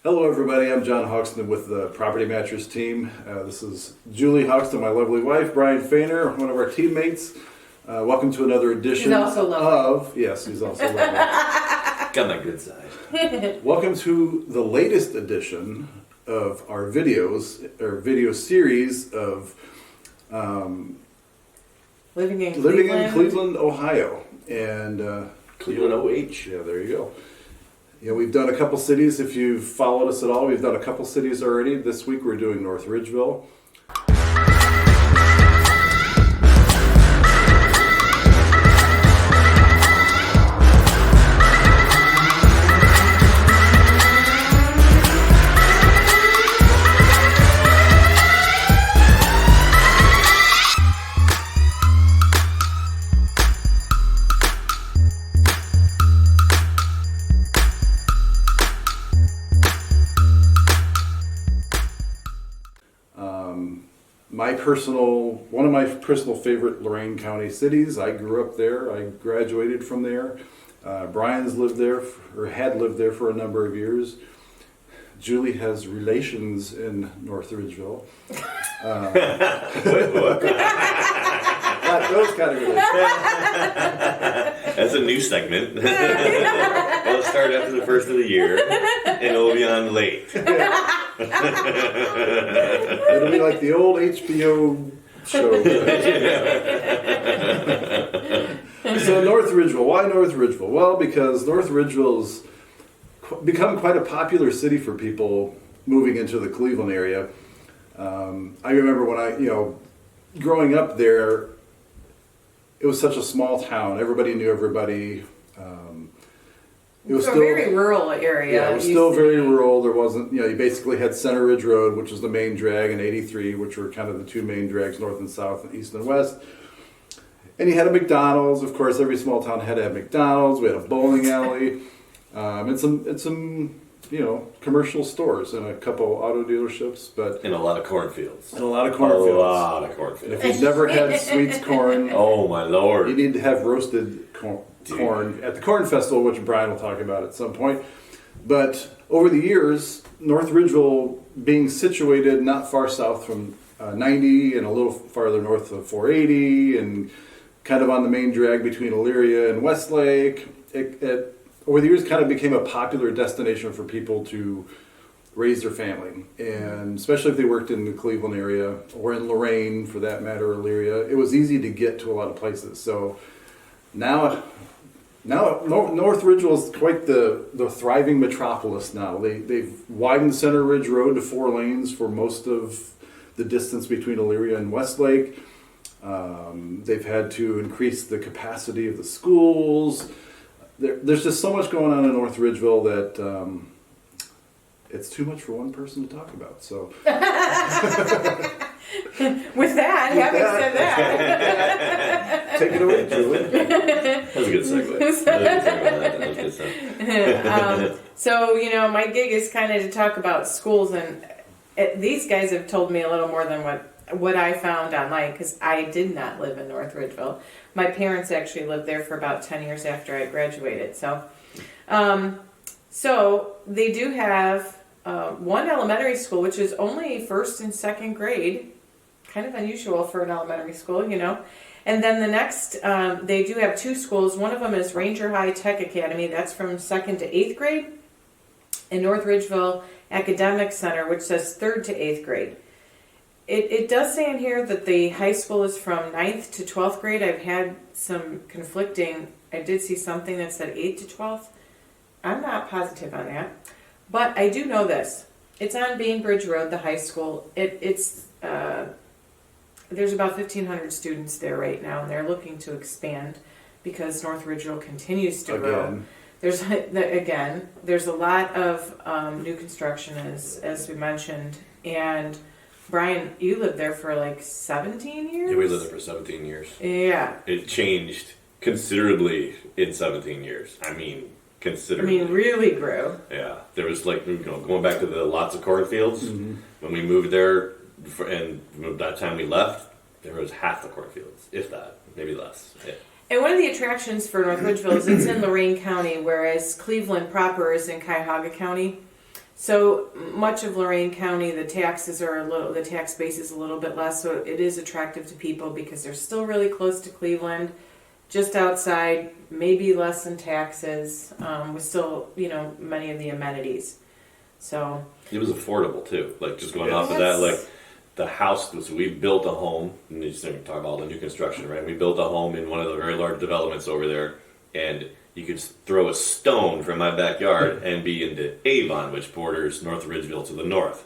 Hello everybody, I'm John Hoxton with the Property Mattress team. This is Julie Hoxton, my lovely wife, Brian Fainer, one of our teammates. Welcome to another edition he's also lovely. Yes, he's also lovely. Got my good side. Welcome to the latest edition of our videos, or video series of Living in Cleveland, Ohio. And Cleveland OH. yeah, there you go. Yeah, we've done a couple cities. If you've followed us at all, we've done a couple cities already. This week we're doing North Ridgeville. One of my personal favorite Lorain County cities. I grew up there. I graduated from there. Brian's lived there, or had lived there for a number of years. Julie has relations in North Ridgeville. What? Not those kind of relations. That's a new segment. It'll start after the first of the year, and it'll be on late. It'll be like the old HBO show. So North Ridgeville. Why North Ridgeville? Well, because North Ridgeville's become quite a popular city for people moving into the Cleveland area. I remember when growing up there, it was such a small town. Everybody knew everybody. It was still a very rural area. Yeah, it was still very rural. There wasn't, you basically had Center Ridge Road, which was the main drag, and 83, which were kind of the two main drags, north and south, and east and west. And you had a McDonald's. Of course, every small town had to have McDonald's. We had a bowling alley, and some commercial stores and a couple auto dealership, but And a lot of cornfields. and a lot of cornfields. A lot of And cornfields. if you've never had Sweets corn, Oh my lord. you need to have roasted corn at the Corn Festival, which Brian will talk about at some point. But over the years, North Ridgeville being situated not far south from 90 and a little farther north of 480 and kind of on the main drag between Elyria and Westlake, it over the years kind of became a popular destination for people to raise their family. And especially if they worked in the Cleveland area or in Lorain, for that matter, Elyria, it was easy to get to a lot of places. So now North Ridgeville is quite the thriving metropolis now. They've widened Center Ridge Road to 4 lanes for most of the distance between Elyria and Westlake. They've had to increase the capacity of the schools. There's just so much going on in North Ridgeville that it's too much for one person to talk about. So, Having said that, take it away, Julie. That was a good segue. So my gig is kind of to talk about schools, and these guys have told me a little more than what I found online, because I did not live in North Ridgeville. My parents actually lived there for about 10 years after I graduated. So they do have one elementary school, which is only first and second grade. Kind of unusual for an elementary school, And then the next, they do have 2 schools. One of them is Ranger High Tech Academy. That's from 2nd to 8th grade. And North Ridgeville Academic Center, which says 3rd to 8th grade. It does say in here that the high school is from 9th to 12th grade. I've had some conflicting. I did see something that said 8th to 12th. I'm not positive on that. But I do know this. It's on Bainbridge Road, the high school. There's about 1,500 students there right now, and they're looking to expand because North Ridgeville continues to grow. There's a lot of new construction, as we mentioned, and Brian, you lived there for like 17 years? Yeah, we lived there for 17 years. Yeah. It changed considerably in 17 years. I mean, considerably. Really grew. Yeah. There was going back to the lots of cornfields. Mm-hmm. When we moved there, and by the time we left, there was half the cornfields, if that, maybe less. Yeah. And one of the attractions for North Ridgeville is it's in Lorain County, whereas Cleveland proper is in Cuyahoga County. So much of Lorain County, the tax base is a little bit less, so it is attractive to people because they're still really close to Cleveland, just outside, maybe less in taxes, with still, many of the amenities. So It was affordable too. Like just going off of Yes. that, like the house. So we built a home, and you just talk about all the new construction, right? We built a home in one of the very large developments over there, and you could throw a stone from my backyard and be into Avon, which borders North Ridgeville to the north.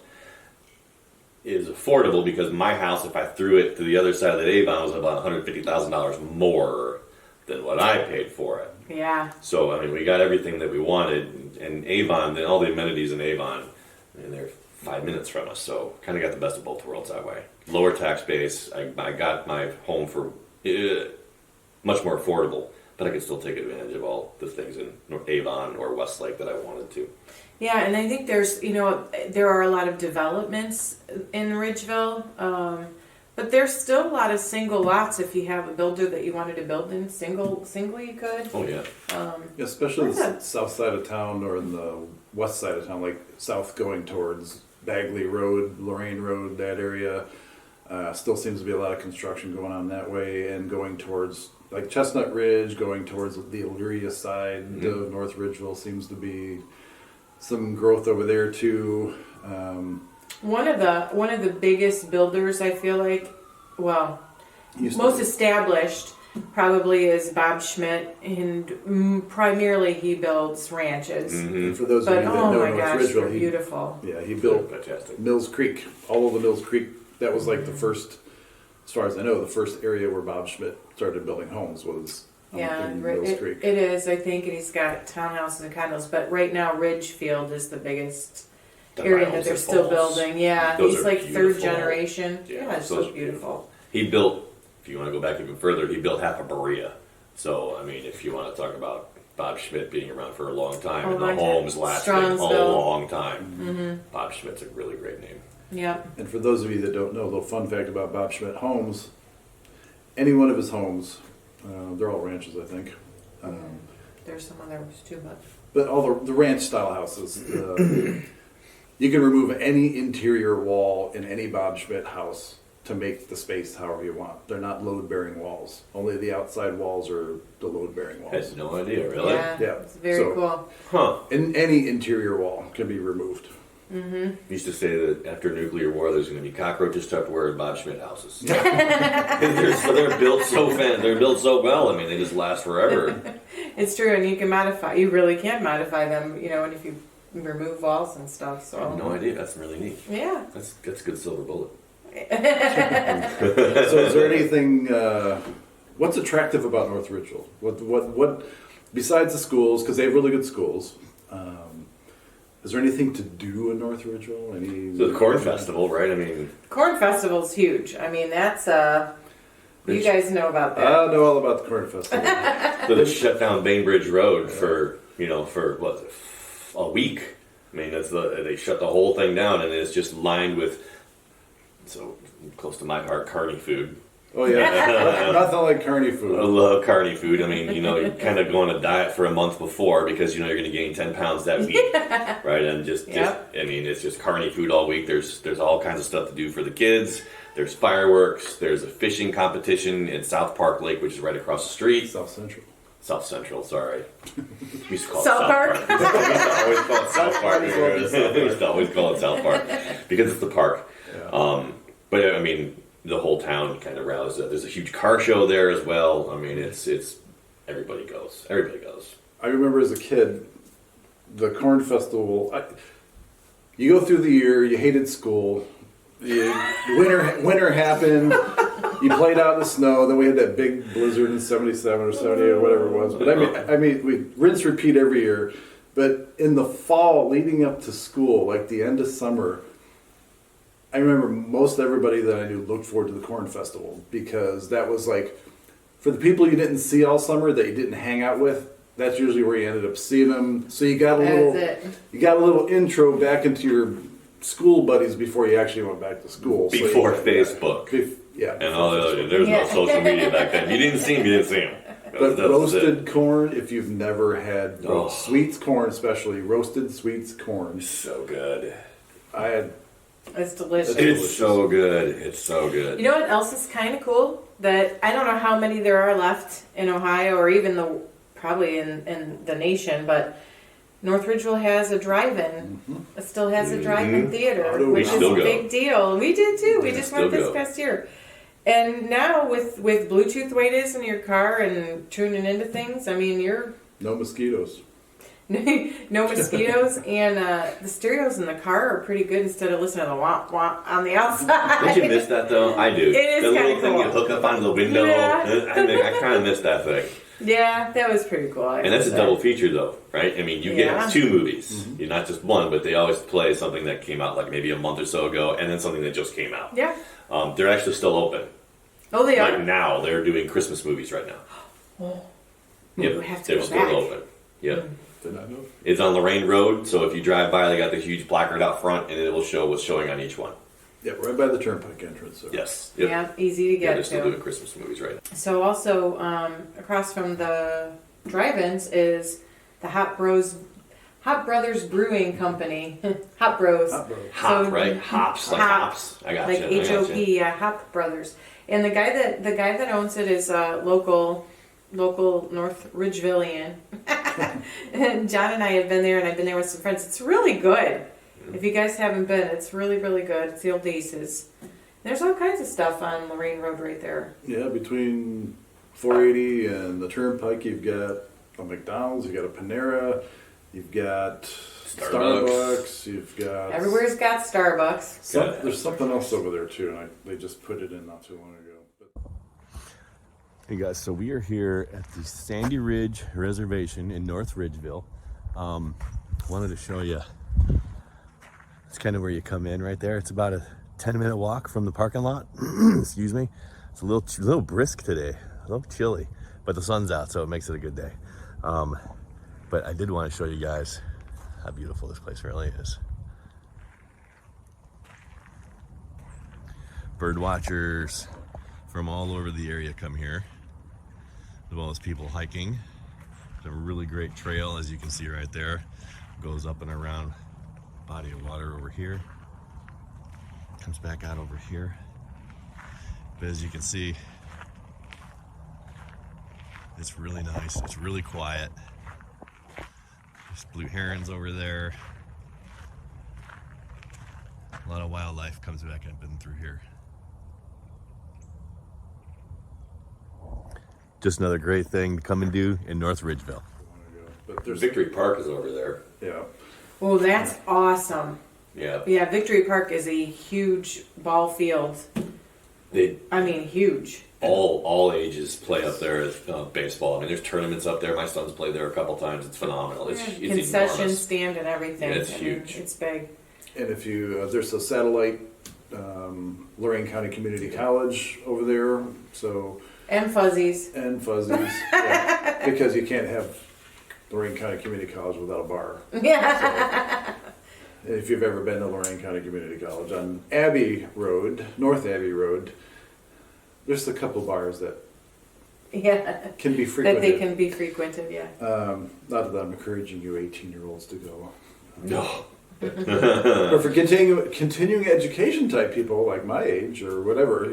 It is affordable because my house, if I threw it to the other side of the Avon, was about $150,000 more than what I paid for it. yeah, So, I mean, we got everything that we wanted, and Avon, and all the amenities in Avon, and they're 5 minutes from us, so kind of got the best of both worlds that way. Lower tax base, I got my home for much more affordable, but I could still take advantage of all the things in Avon or Westlake that I wanted to. yeah, and I think there are a lot of developments in Ridgeville, but there's still a lot of single lots. If you have a builder that you wanted to build in single you could. Oh, yeah. Yeah, especially the south side of town or in the west side of town, like south going towards Bagley Road, Lorain Road, that area. Still seems to be a lot of construction going on that way, and going towards like Chestnut Ridge, going towards the Elyria side of North Ridgeville seems to be some growth over there too. One of the biggest builders, I feel like, well, Used to most be. established probably is Bob Schmidt, and primarily he builds ranches. And for those of But you that oh know my North gosh, they're Ridgeville, beautiful. he built Fantastic. Mills Creek, all over Mills Creek. That was like the first, as far as I know, the first area where Bob Schmidt started building homes was Yeah, in Mills Creek. it is, I think, and he's got townhouses and condos. But right now, Ridgefield is the biggest The area that Miles they're and still Falls. building. Yeah, Those he's are like third beautiful. generation. Yeah, Yeah, it's those so are beautiful. He built, if you want to go back even further, he built half a Berea. So, I mean, if you want to talk about Bob Schmidt being around for a long time, Oh, and the long time. homes lasting a Strongsville. long time, Bob Schmidt's a really great name. Yep. And for those of you that don't know, a little fun fact about Bob Schmidt homes, any one of his homes, they're all ranches, I think. There's some others too, But all the ranch style houses, you can remove any interior wall in any Bob Schmidt house to make the space however you want. They're not load bearing walls. Only the outside walls are the load bearing I walls. had no idea, really? Yeah, Yeah. it's very So- cool. Huh. And any interior wall can be removed. Used to say that after nuclear war, there's going to be cockroaches Tupperware in Bob Schmidt houses. they're built they're built so well. I mean, they just last forever. It's true, and you can modify. You really can modify them, and if you remove walls and stuff. I So have no idea. That's really neat. yeah. That's a good silver bullet. So is there anything, what's attractive about North Ridgeville? What besides the schools, because they have really good schools, is there anything to do in North Ridgeville? So the Corn Festival, right? I mean, Corn Festival's huge. I mean, that's you guys know about that. I know all about the Corn Festival. so they shut down Bainbridge Road for what, a week. I mean, they shut the whole thing down, and it's just lined with, so close to my heart, carny food. Oh yeah, nothing like carny I food. love carny food. I mean, you kind of go on a diet for a month before because you're going to gain 10 pounds that week, right? And I mean, it's just carny food all week. There's all kinds of stuff to do for the kids. There's fireworks. There's a fishing competition in South Park Lake, which is right across the street. South Central, sorry. We used to call South it Park? South Park. We used to always call it South Park. We used to always call it South Park because it's the park. Yeah. But I mean, the whole town kind of rallies up. There's a huge car show there as well. I mean, it's everybody goes. Everybody goes. I remember as a kid, the Corn Festival. You go through the year, you hated school. Winter happened. You played out in the snow. Then we had that big blizzard in '77 or '78 or whatever it was. But I mean, we rinse repeat every year. But in the fall, leading up to school, like the end of summer, I remember most everybody that I knew looked forward to the Corn Festival because that was like, for the people you didn't see all summer that you didn't hang out with, that's usually where you ended up seeing them. So you got a little intro back into your school buddies before you actually went back to school. Before Facebook. Yeah. And all the other, there was no social media back then. You didn't see them, you didn't see them. But That's roasted corn, if you've never had Oh. sweets corn, especially roasted sweets corn, so good. I had. It's delicious. It's so good. It's so good. You know what else is kind of cool? That I don't know how many there are left in Ohio or even probably in the nation, but North Ridgeville has a drive-in. It still has a drive-in theater, which is a still go. big deal. We did too. We Yeah, just went still this go. past year. And now with Bluetooth the way it is in your car and tuning into things, I mean, you're No mosquitoes. no mosquitoes, and the stereos in the car are pretty good instead of listening to the womp womp on the outside. Don't you miss that though? I do. It is the little kinda thing cool. you hook up onto the window. Yeah. I kind of miss that thing. Yeah, that was pretty cool. And that's a double feature though, right? I mean, you Yeah. get 2 movies. You're not just one, but they always play something that came out like maybe a month or so ago, and then something that just came out. Yeah. They're actually still open. Oh, they Like are. now, they're doing Christmas movies right now. Oh, Yep, we have to they're go still back. open. Yep. Did I know? It's on Lorraine Road, so if you drive by, they got the huge placard out front, and it will show what's showing on each one. Yeah, right by the turnpike entrance. So. Yes. Yep. Yeah, easy to Yeah, get they're still to. doing Christmas movies right now. So also across from the drive-ins is the Hop Brothers Brewing Company. Hop Bros. Hot bro. Hop, So- right? Hops, like Hop. hops. I got Like you. HOP, Hop Brothers. And the guy that owns it is a local North Ridgevillian. And John and I have been there, and I've been there with some friends. It's really good. If you guys haven't been, it's really, really good. It's the old Aces. There's all kinds of stuff on Lorraine Road right there. Yeah, between 480 and the turnpike, you've got a McDonald's, you've got a Panera, you've got Starbucks, you've got. Everywhere's got Starbucks. There's something else over there too, and they just put it in not too long ago. Hey guys, so we are here at the Sandy Ridge Reservation in North Ridgeville. Wanted to show you, it's kind of where you come in right there. It's about a 10-minute walk from the parking lot. Excuse me. It's a little brisk today, a little chilly, but the sun's out, so it makes it a good day. But I did want to show you guys how beautiful this place really is. Bird watchers from all over the area come here, as well as people hiking. There's a really great trail, as you can see right there. Goes up and around body of water over here. Comes back out over here. But as you can see, it's really nice. It's really quiet. There's blue herons over there. A lot of wildlife comes back up and through here. Just another great thing to come and do in North Ridgeville. But there's Victory Park is over there. yeah. Oh, that's awesome. Yeah. Yeah, Victory Park is a huge ball field. They I mean, huge. all ages play up there as baseball. I mean, there's tournaments up there. My son's played there a couple times. It's phenomenal. It's Concession enormous. stand and everything. Yeah, it's I mean, huge. It's big. And if you there's a satellite Lorraine County Community College over there, so And fuzzies. and fuzzies, yeah, because you can't have Lorraine County Community College without a bar. Yeah. If you've ever been to Lorraine County Community College on Abbey Road, North Abbey Road, there's a couple bars that Yeah. can be That frequented. they can be frequented, yeah. Not that I'm encouraging you 18-year-olds to go. No. But for continuing education type people like my age or whatever,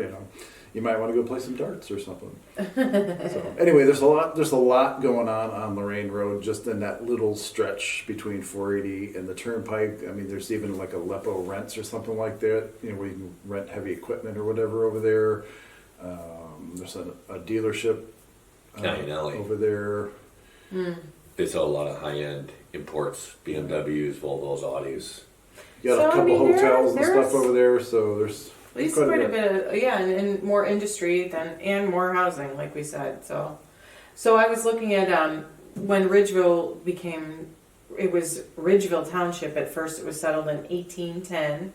you might want to go play some darts or something. So anyway, there's a lot going on Lorraine Road, just in that little stretch between 480 and the turnpike. I mean, there's even like a Lepo Rents or something like that, where you can rent heavy equipment or whatever over there. There's a dealership Down in LA. over there. They sell a lot of high-end imports, BMWs, Volvos, Audis. You got So, a I couple mean, hotels and there's- stuff over there, so there's At least quite a bit of, yeah, and more industry and more housing, like we said. So I was looking at when Ridgeville it was Ridgeville Township at first. It was settled in 1810.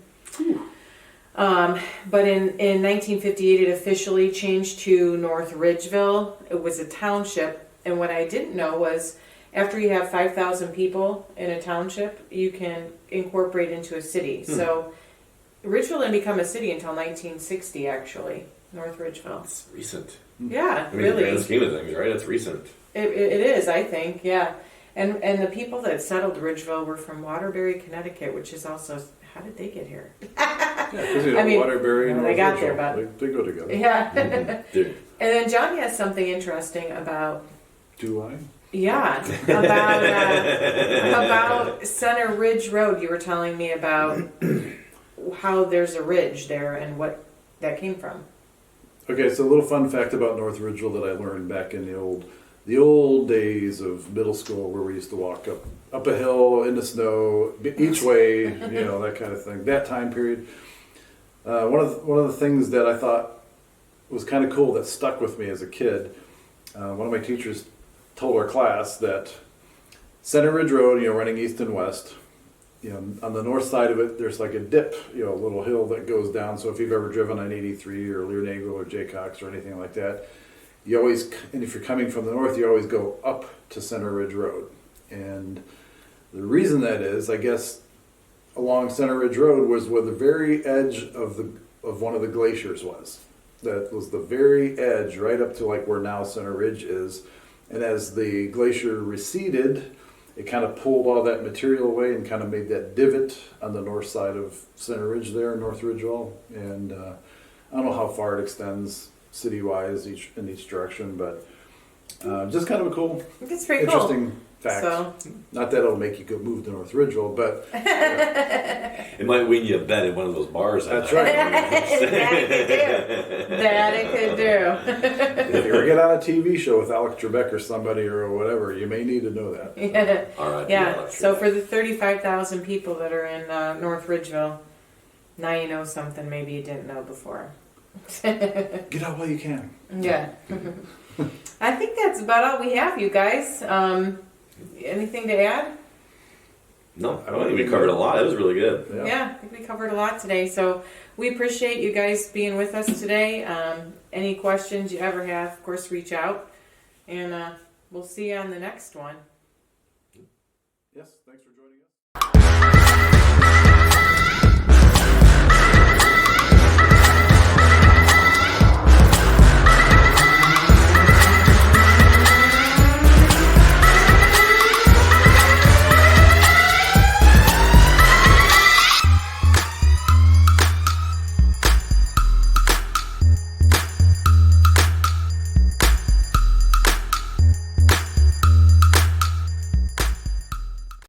But in 1958, it officially changed to North Ridgeville. It was a township, and what I didn't know was after you have 5,000 people in a township, you can incorporate into a city. So Ridgeville didn't become a city until 1960, actually. North Ridgeville. It's recent. Yeah, I mean, in the really. grand scheme of things, right? It's recent. It is, I think, yeah. And the people that settled Ridgeville were from Waterbury, Connecticut, which is also, how did they get here? Yeah, because I mean, Waterbury and well, they North got there, Ridgeville, but- they go together. Yeah. Dude, And then John has something interesting about, Do I? yeah, about Center Ridge Road. You were telling me about how there's a ridge there and what that came from. Okay, so a little fun fact about North Ridgeville that I learned back in the old days of middle school, where we used to walk up a hill in the snow each way, that kind of thing. That time period. One of the things that I thought was kind of cool that stuck with me as a kid. One of my teachers told our class that Center Ridge Road, running east and west. On the north side of it, there's like a dip, a little hill that goes down. So if you've ever driven on 83 or Lear Nagle or Jaycox or anything like that, and if you're coming from the north, you always go up to Center Ridge Road. And the reason that is, I guess, along Center Ridge Road was where the very edge of one of the glaciers was. That was the very edge, right up to like where now Center Ridge is. And as the glacier receded, it kind of pulled all that material away and kind of made that divot on the north side of Center Ridge there, North Ridgeville. And I don't know how far it extends city-wise in each direction, but just kind of a cool, It's pretty interesting fact. So, Not that it'll make you go move to North Ridgeville, but it might win you a bet at one of those bars. that's right. that it could do. If you ever get on a TV show with Alex Trebek or somebody or whatever, you may need to know that. Yeah. All right. Yeah. So for the 35,000 people that are in North Ridgeville, now you know something maybe you didn't know before. Get out while you can. Yeah. I think that's about all we have, you guys. Anything to add? No, I don't think we covered a lot. It was really good. Yeah, I think we covered a lot today. So we appreciate you guys being with us today. Any questions you ever have, of course, reach out. And we'll see you on the next one. Yes, thanks for joining us.